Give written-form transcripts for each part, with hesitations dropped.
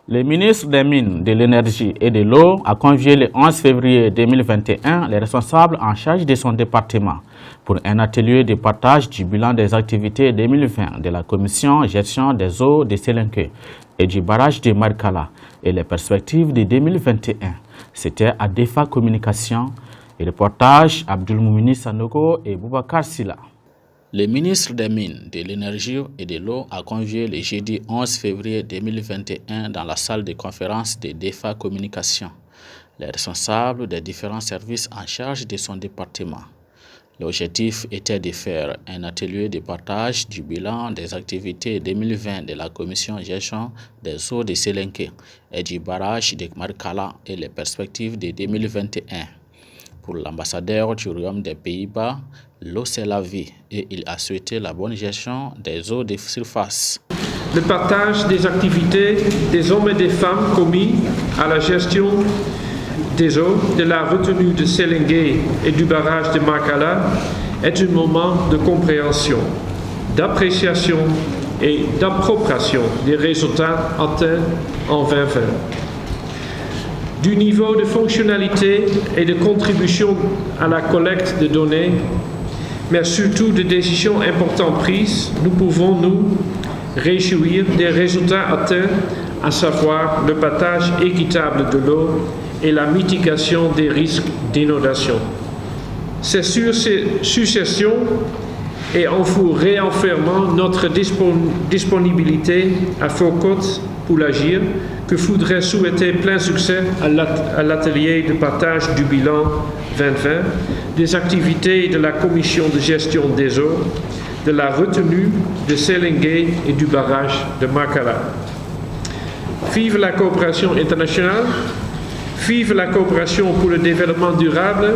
Le ministre des Mines, de l'Énergie et de l'Eau a convié le 11 février 2021 les responsables en charge de son département pour un atelier de partage du bilan des activités 2020 de la Commission Gestion des eaux de Sélinké et du barrage de Markala et les perspectives de 2021. C'était à Defa Communication et reportage Abdulmoumini Sanogo et Boubacar Silla. Le ministre des Mines, de l'Énergie et de l'Eau a convié le jeudi 11 février 2021 dans la salle de conférence de Defa Communication les responsables des différents services en charge de son département. L'objectif était de faire un atelier de partage du bilan des activités 2020 de la Commission Gestion des eaux de Sélinké et du barrage de Markala et les perspectives de 2021. Pour l'ambassadeur du Royaume des Pays-Bas, l'eau c'est la vie et il a souhaité la bonne gestion des eaux de surface. Le partage des activités des hommes et des femmes commis à la gestion des eaux, de la retenue de Sélinké et du barrage de Markala est un moment de compréhension, d'appréciation et d'appropriation des résultats atteints en 2020. Du niveau de fonctionnalité et de contribution à la collecte de données, mais surtout de décisions importantes prises, nous pouvons nous réjouir des résultats atteints, à savoir le partage équitable de l'eau et la mitigation des risques d'inondation. C'est sur ces successions et en vous réaffirmant notre disponibilité à faux côtes pour l'agir que voudrais souhaiter plein succès à l'atelier de partage du bilan 2020, des activités de la Commission de gestion des eaux, de la retenue de Sélinké et du barrage de Markala. Vive la coopération internationale, vive la coopération pour le développement durable,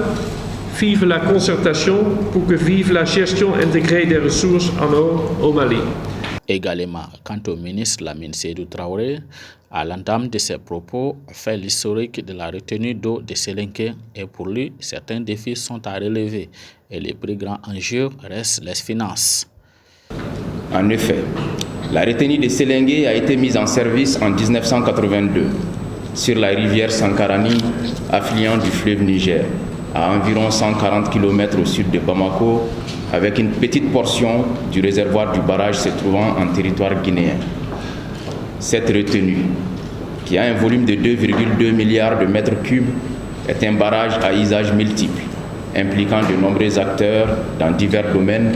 vive la concertation pour que vive la gestion intégrée des ressources en eau au Mali. Également, quant au ministre Lamine Seydou Traoré, à l'entame de ses propos, fait l'historique de la retenue d'eau de Sélinké et pour lui, certains défis sont à relever et le plus grand enjeu reste les finances. En effet, la retenue de Sélinké a été mise en service en 1982 sur la rivière Sankarani, affluent du fleuve Niger, à environ 140 km au sud de Bamako, avec une petite portion du réservoir du barrage se trouvant en territoire guinéen. Cette retenue, qui a un volume de 2,2 milliards de mètres cubes, est un barrage à usage multiple, impliquant de nombreux acteurs dans divers domaines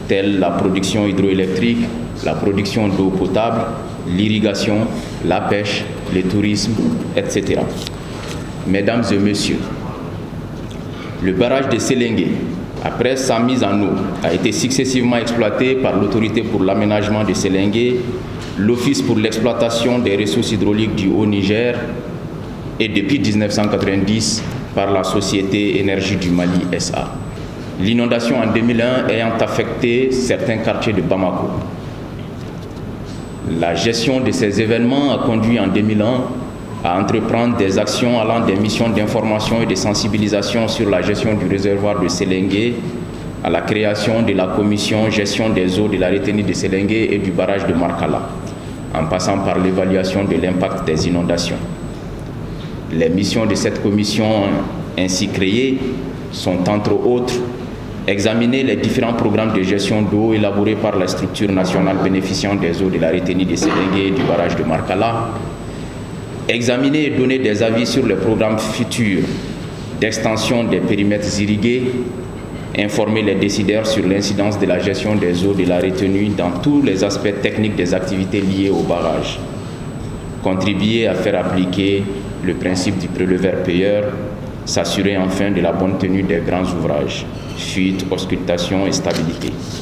tels la production hydroélectrique, la production d'eau potable, l'irrigation, la pêche, le tourisme, etc. Mesdames et messieurs, le barrage de Sélinké, après sa mise en eau, a été successivement exploité par l'autorité pour l'aménagement de Sélinké, l'Office pour l'exploitation des ressources hydrauliques du Haut-Niger et depuis 1990 par la Société Énergie du Mali SA. L'inondation en 2001 ayant affecté certains quartiers de Bamako. La gestion de ces événements a conduit en 2001 à entreprendre des actions allant des missions d'information et de sensibilisation sur la gestion du réservoir de Sélinké à la création de la commission gestion des eaux de la retenue de Sélinké et du barrage de Markala, en passant par l'évaluation de l'impact des inondations. Les missions de cette commission ainsi créée sont entre autres examiner les différents programmes de gestion d'eau élaborés par la structure nationale bénéficiant des eaux de la retenue de Sélinké et du barrage de Markala, examiner et donner des avis sur les programmes futurs d'extension des périmètres irrigués, informer les décideurs sur l'incidence de la gestion des eaux de la retenue dans tous les aspects techniques des activités liées au barrage, contribuer à faire appliquer le principe du préleveur-payeur, s'assurer enfin de la bonne tenue des grands ouvrages, fuite, auscultation et stabilité.